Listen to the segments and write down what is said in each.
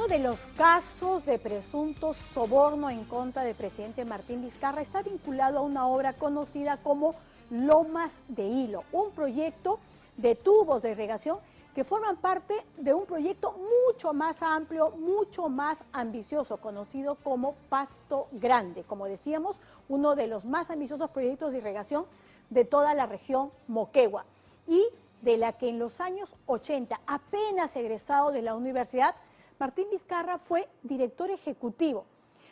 Uno de los casos de presunto soborno en contra del presidente Martín Vizcarra está vinculado a una obra conocida como Lomas de Hilo, un proyecto de tubos de irrigación que forman parte de un proyecto mucho más amplio, mucho más ambicioso, conocido como Pasto Grande. Como decíamos, uno de los más ambiciosos proyectos de irrigación de toda la región Moquegua y de la que en los años 80, apenas egresado de la universidad, Martín Vizcarra fue director ejecutivo.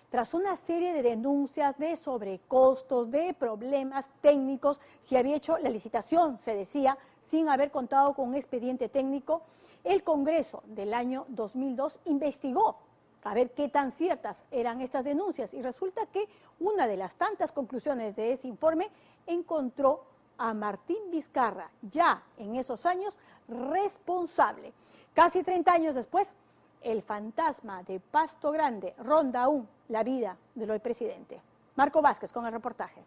Tras una serie de denuncias de sobrecostos, de problemas técnicos, si había hecho la licitación, se decía, sin haber contado con un expediente técnico, el Congreso del año 2002 investigó a ver qué tan ciertas eran estas denuncias y resulta que una de las tantas conclusiones de ese informe encontró a Martín Vizcarra, ya en esos años, responsable. Casi 30 años después, el fantasma de Pasto Grande ronda aún la vida del hoy presidente. Marco Vázquez con el reportaje.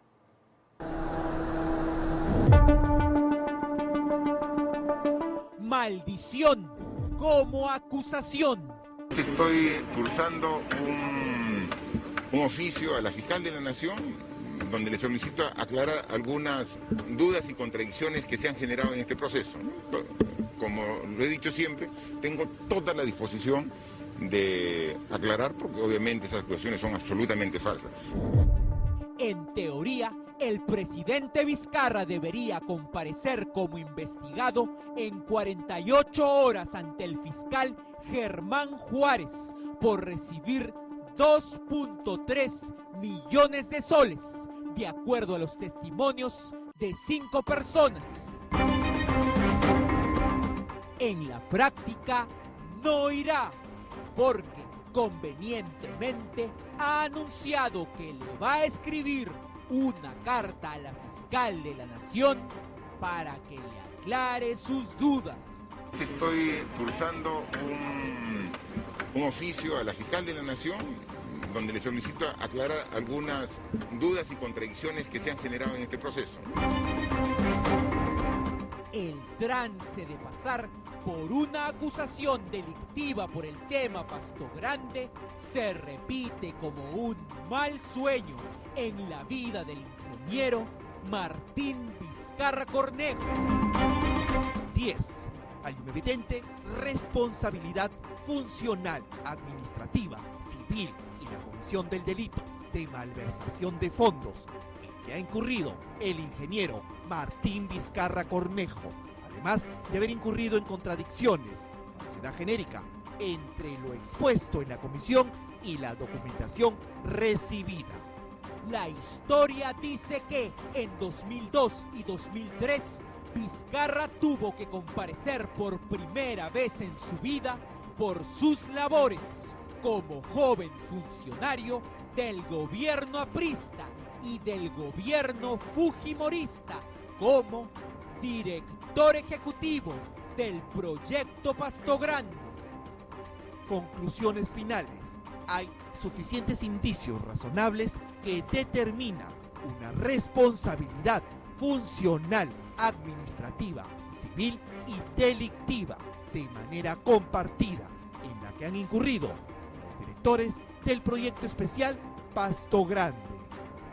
Maldición como acusación. Estoy cursando un oficio a la fiscal de la Nación donde le solicito aclarar algunas dudas y contradicciones que se han generado en este proceso, ¿no? Como lo he dicho siempre, tengo toda la disposición de aclarar porque obviamente esas acusaciones son absolutamente falsas. En teoría, el presidente Vizcarra debería comparecer como investigado en 48 horas ante el fiscal Germán Juárez por recibir 2.3 millones de soles, de acuerdo a los testimonios de 5 personas. En la práctica no irá, porque convenientemente ha anunciado que le va a escribir una carta a la fiscal de la Nación para que le aclare sus dudas. Estoy cursando un oficio a la fiscal de la Nación donde le solicito aclarar algunas dudas y contradicciones que se han generado en este proceso. El trance de pasar por una acusación delictiva por el tema Pasto Grande se repite como un mal sueño en la vida del ingeniero Martín Vizcarra Cornejo. 10. Hay una evidente responsabilidad funcional, administrativa, civil y la comisión del delito de malversación de fondos en que ha incurrido el ingeniero Martín Vizcarra Cornejo, además de haber incurrido en contradicciones, falsedad genérica, entre lo expuesto en la comisión y la documentación recibida. La historia dice que en 2002 y 2003 Vizcarra tuvo que comparecer por primera vez en su vida por sus labores como joven funcionario del gobierno aprista y del gobierno fujimorista como director ejecutivo del proyecto Pasto Grande. Conclusiones finales. Hay suficientes indicios razonables que determinan una responsabilidad funcional, administrativa, civil y delictiva de manera compartida en la que han incurrido los directores del proyecto especial Pasto Grande.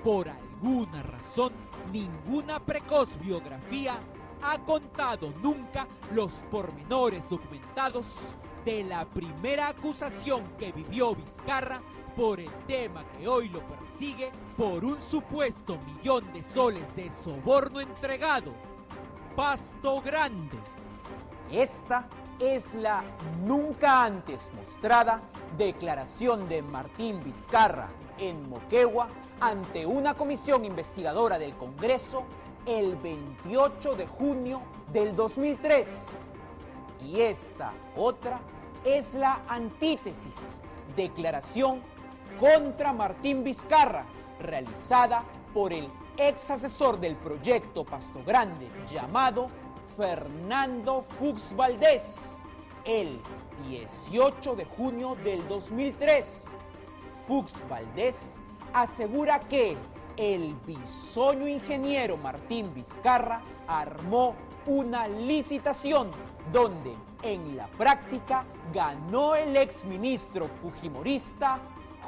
Por alguna razón, ninguna precoz biografía ha contado nunca los pormenores documentados de la primera acusación que vivió Vizcarra por el tema que hoy lo persigue por un supuesto millón de soles de soborno entregado. Pasto Grande. Esta es la nunca antes mostrada declaración de Martín Vizcarra en Moquegua ante una comisión investigadora del Congreso el 28 de junio del 2003. Y esta otra es la antítesis, declaración contra Martín Vizcarra, realizada por el ex asesor del proyecto Pasto Grande llamado Fernando Fuchs Valdés, el 18 de junio del 2003. Fuchs Valdés asegura que el bisoño ingeniero Martín Vizcarra armó una licitación donde en la práctica ganó el exministro fujimorista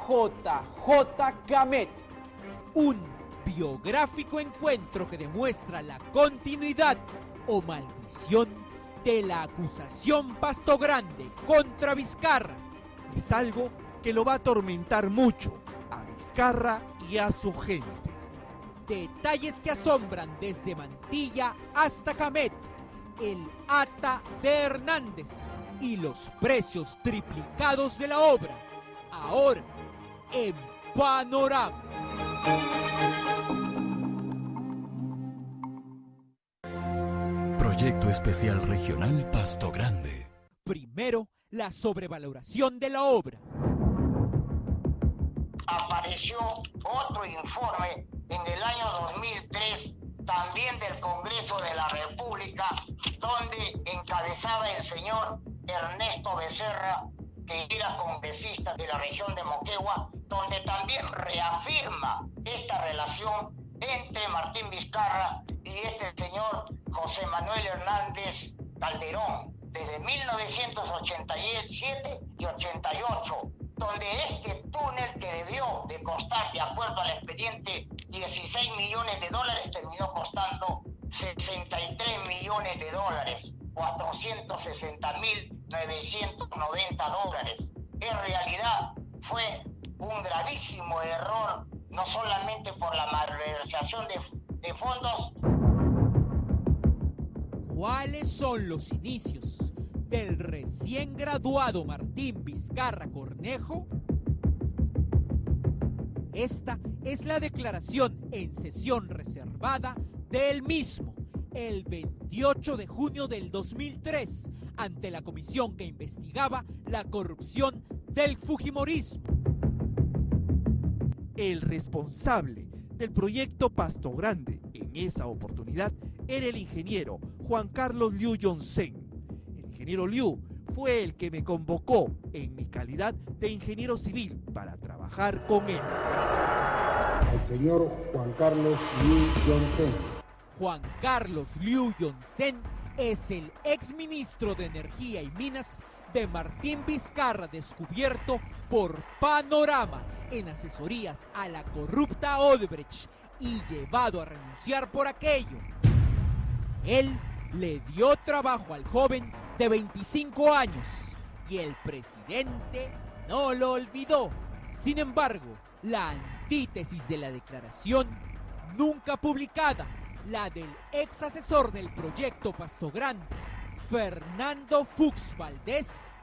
JJ Camet. Un biográfico encuentro que demuestra la continuidad o maldición de la acusación Pastogrande contra Vizcarra. Es algo que lo va a atormentar mucho a Vizcarra y a su gente. Detalles que asombran desde Mantilla hasta Camet, el ata de Hernández y los precios triplicados de la obra. Ahora, en Panorama. Proyecto Especial Regional Pastogrande. Primero, la sobrevaloración de la obra. Apareció otro informe en el año 2003, también del Congreso de la República, donde encabezaba el señor Ernesto Becerra, que era congresista de la región de Moquegua, donde también reafirma esta relación entre Martín Vizcarra y este señor José Manuel Hernández Calderón, desde 1987 y 88, donde este túnel, que debió de costar, de acuerdo al expediente, 16 millones de dólares, terminó costando 63 millones de dólares, 460.990 dólares. En realidad fue un gravísimo error, no solamente por la malversación de fondos. ¿Cuáles son los inicios del recién graduado Martín Vizcarra Cornejo? Esta es la declaración en sesión reservada del mismo, el 28 de junio del 2003, ante la comisión que investigaba la corrupción del fujimorismo. El responsable del proyecto Pastogrande en esa oportunidad era el ingeniero Juan Carlos Liu Yonsen. El ingeniero Liu fue el que me convocó en mi calidad de ingeniero civil para trabajar con él. El señor Juan Carlos Liu Yonsen. Juan Carlos Liu Yonsen es el exministro de Energía y Minas de Martín Vizcarra, descubierto por Panorama en asesorías a la corrupta Odebrecht y llevado a renunciar por aquello. Él le dio trabajo al joven de 25 años y el presidente no lo olvidó. Sin embargo, la antítesis de la declaración nunca publicada, la del ex asesor del proyecto Pastogrande, Fernando Fuchs Valdés,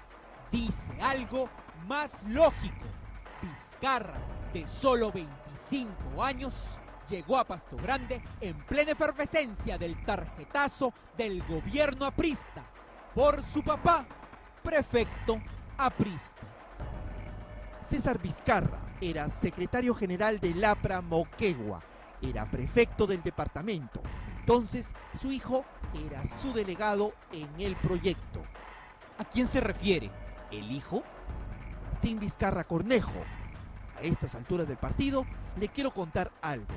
dice algo más lógico. Vizcarra, de solo 25 años, llegó a Pastogrande en plena efervescencia del tarjetazo del gobierno aprista por su papá, prefecto aprista. César Vizcarra era secretario general del APRA Moquegua, era prefecto del departamento. Entonces, su hijo era su delegado en el proyecto. ¿A quién se refiere? ¿El hijo? Martín Vizcarra Cornejo. A estas alturas del partido, le quiero contar algo.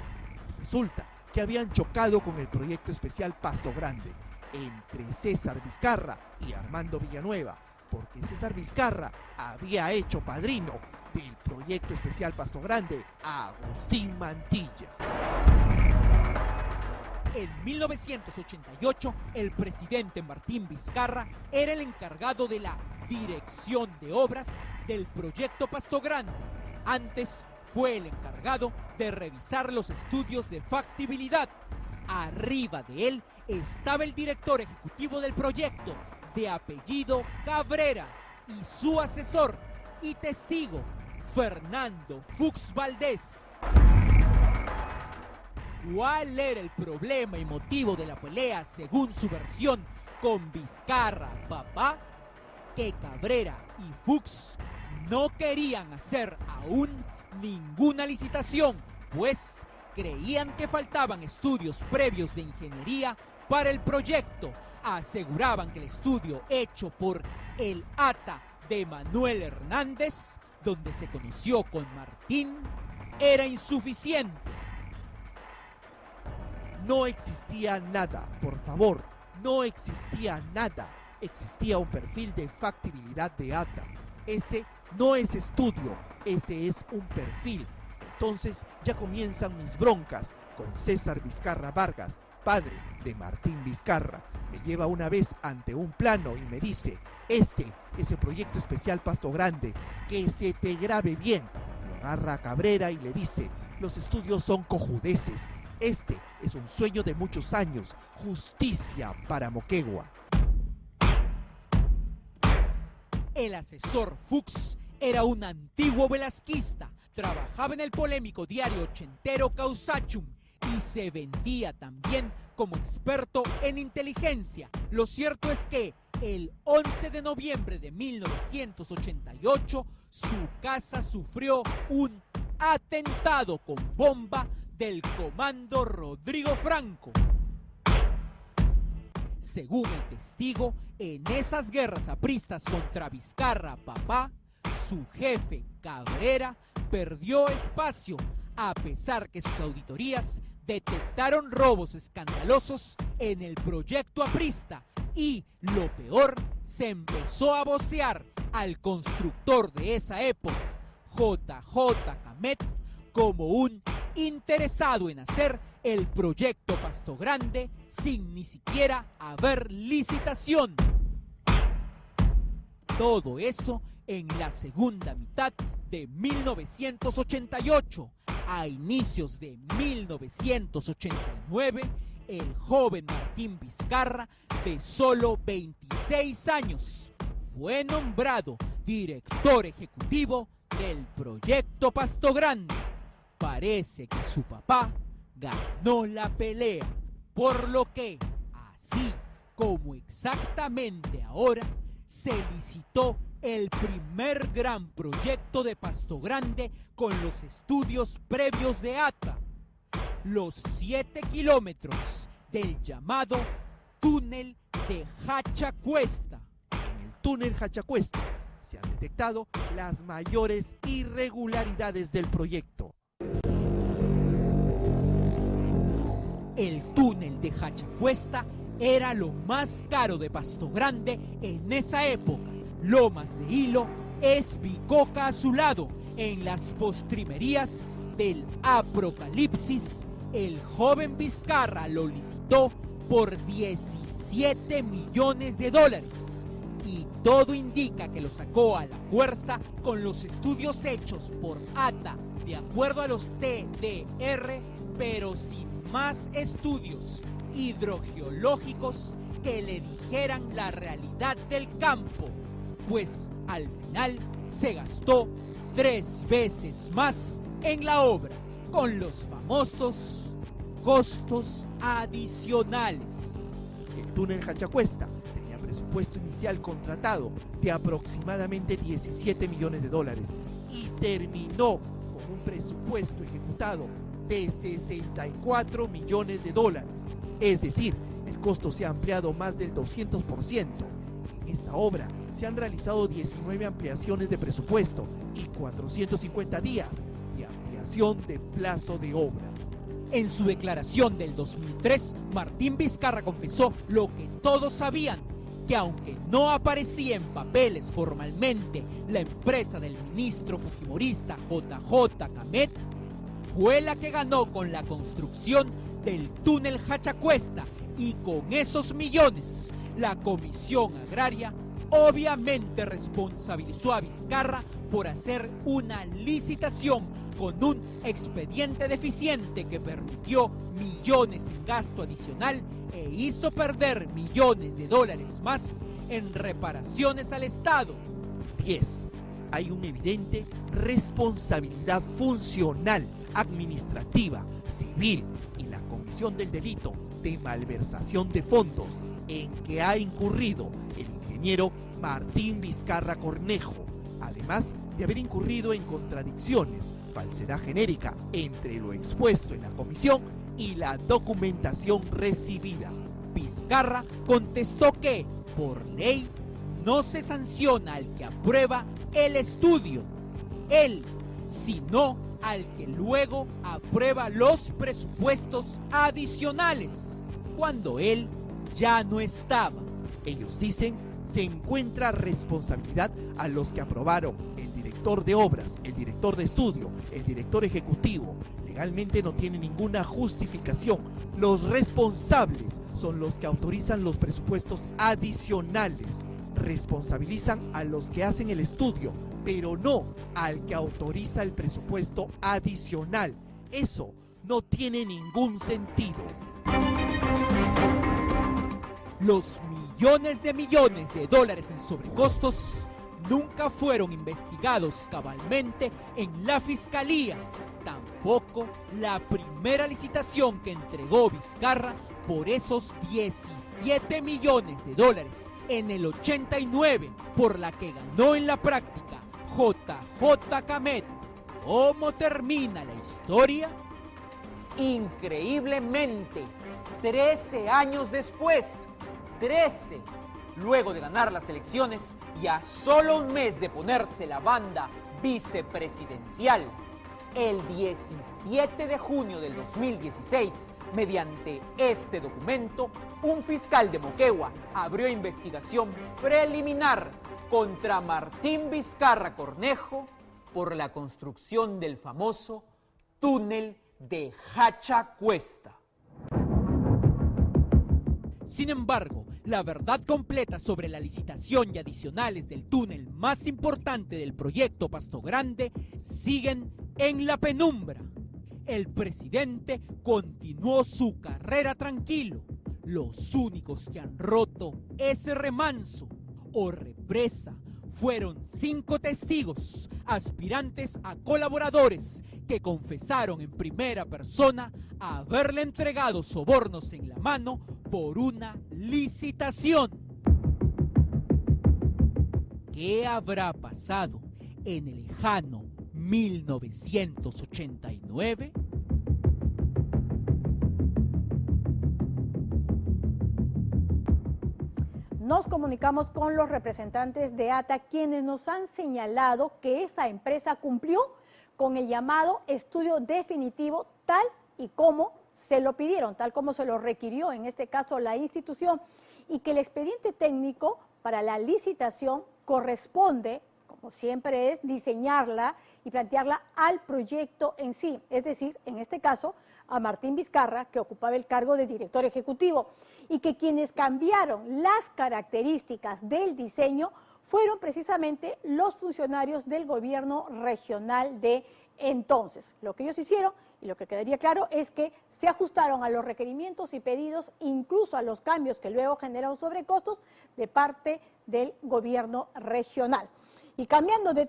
Resulta que habían chocado con el proyecto especial Pastogrande entre César Vizcarra y Armando Villanueva, porque César Vizcarra había hecho padrino del proyecto especial Pastogrande a Agustín Mantilla. En 1988, el presidente Martín Vizcarra era el encargado de la dirección de obras del proyecto Pastogrande. Antes fue el encargado de revisar los estudios de factibilidad. Arriba de él estaba el director ejecutivo del proyecto, de apellido Cabrera, y su asesor y testigo, Fernando Fuchs Valdés. ¿Cuál era el problema y motivo de la pelea, según su versión, con Vizcarra, papá? Que Cabrera y Fuchs no querían hacer aún ninguna licitación, pues creían que faltaban estudios previos de ingeniería para el proyecto. Aseguraban que el estudio hecho por el ata de Manuel Hernández, donde se conoció con Martín, era insuficiente. No existía nada, por favor, no existía nada, existía un perfil de factibilidad de ATA. Ese no es estudio, ese es un perfil. Entonces ya comienzan mis broncas con César Vizcarra Vargas, padre de Martín Vizcarra. Me lleva una vez ante un plano y me dice: este es el proyecto especial Pasto Grande, que se te grabe bien. Lo agarra a Cabrera y le dice: los estudios son cojudeces, este es un sueño de muchos años, justicia para Moquegua. El asesor Fuchs era un antiguo velasquista, trabajaba en el polémico diario ochentero Causachum y se vendía también como experto en inteligencia. Lo cierto es que el 11 de noviembre de 1988 su casa sufrió un atentado con bomba del comando Rodrigo Franco. Según el testigo, en esas guerras apristas contra Vizcarra papá, su jefe Cabrera perdió espacio, a pesar que sus auditorías detectaron robos escandalosos en el proyecto aprista y, lo peor, se empezó a vocear al constructor de esa época, JJ Camet, como un interesado en hacer el proyecto Pasto Grande sin ni siquiera haber licitación. Todo eso en la segunda mitad de 1988. A inicios de 1989, el joven Martín Vizcarra, de solo 26 años, fue nombrado director ejecutivo del proyecto Pasto Grande. Parece que su papá ganó la pelea, por lo que, así como exactamente ahora, se licitó el primer gran proyecto de Pasto Grande con los estudios previos de ATA, los 7 kilómetros del llamado túnel de Hachacuesta. En el túnel Hachacuesta se han detectado las mayores irregularidades del proyecto. El túnel de Hachacuesta era lo más caro de Pasto Grande en esa época. Lomas de Hilo es bicoca a su lado. En las postrimerías del apocalipsis, el joven Vizcarra lo licitó por $17 millones y todo indica que lo sacó a la fuerza con los estudios hechos por ATA de acuerdo a los TDR, pero sin más estudios hidrogeológicos que le dijeran la realidad del campo, pues al final se gastó 3 veces más en la obra, con los famosos costos adicionales. El túnel Hachacuesta tenía presupuesto inicial contratado de aproximadamente $17 millones y terminó con un presupuesto ejecutado de $64 millones. Es decir, el costo se ha ampliado más del 200%. En esta obra se han realizado 19 ampliaciones de presupuesto y 450 días de ampliación de plazo de obra. En su declaración del 2003, Martín Vizcarra confesó lo que todos sabían, que aunque no aparecía en papeles formalmente la empresa del ministro fujimorista JJ Camet, fue la que ganó con la construcción del túnel Hachacuesta, y con esos millones la Comisión Agraria obviamente responsabilizó a Vizcarra por hacer una licitación con un expediente deficiente que permitió millones en gasto adicional e hizo perder $millones más en reparaciones al Estado. 10. Hay una evidente responsabilidad funcional, administrativa, civil y la comisión del delito de malversación de fondos en que ha incurrido el ingeniero Martín Vizcarra Cornejo, además de haber incurrido en contradicciones, falsedad genérica entre lo expuesto en la comisión y la documentación recibida. Vizcarra contestó que, por ley, no se sanciona al que aprueba el estudio, él, sino al que luego aprueba los presupuestos adicionales, cuando él ya no estaba. Ellos dicen, se encuentra responsabilidad a los que aprobaron: el director de obras, el director de estudio, el director ejecutivo. Legalmente no tiene ninguna justificación. Los responsables son los que autorizan los presupuestos adicionales. Responsabilizan a los que hacen el estudio, pero no al que autoriza el presupuesto adicional. Eso no tiene ningún sentido. Los millones de dólares en sobrecostos nunca fueron investigados cabalmente en la Fiscalía. Tampoco la primera licitación que entregó Vizcarra por esos 17 millones de dólares en el 89, por la que ganó en la práctica JJ Camet. ¿Cómo termina la historia? Increíblemente, 13 años después, 13, luego de ganar las elecciones y a solo un mes de ponerse la banda vicepresidencial, el 17 de junio del 2016, mediante este documento, un fiscal de Moquegua abrió investigación preliminar contra Martín Vizcarra Cornejo por la construcción del famoso túnel de Hacha-Cuesta. Sin embargo, la verdad completa sobre la licitación y adicionales del túnel más importante del proyecto Pasto Grande siguen en la penumbra. El presidente continuó su carrera tranquilo. Los únicos que han roto ese remanso o represa fueron 5 testigos, aspirantes a colaboradores, que confesaron en primera persona haberle entregado sobornos en la mano por una licitación. ¿Qué habrá pasado en el lejano 1989? Nos comunicamos con los representantes de ATA, quienes nos han señalado que esa empresa cumplió con el llamado estudio definitivo tal y como se lo pidieron, tal como se lo requirió en este caso la institución, y que el expediente técnico para la licitación corresponde, como siempre es, diseñarla y plantearla al proyecto en sí, es decir, en este caso a Martín Vizcarra, que ocupaba el cargo de director ejecutivo, y que quienes cambiaron las características del diseño fueron precisamente los funcionarios del gobierno regional de entonces. Lo que ellos hicieron, y lo que quedaría claro, es que se ajustaron a los requerimientos y pedidos, incluso a los cambios que luego generaron sobrecostos de parte del gobierno regional. Y cambiando de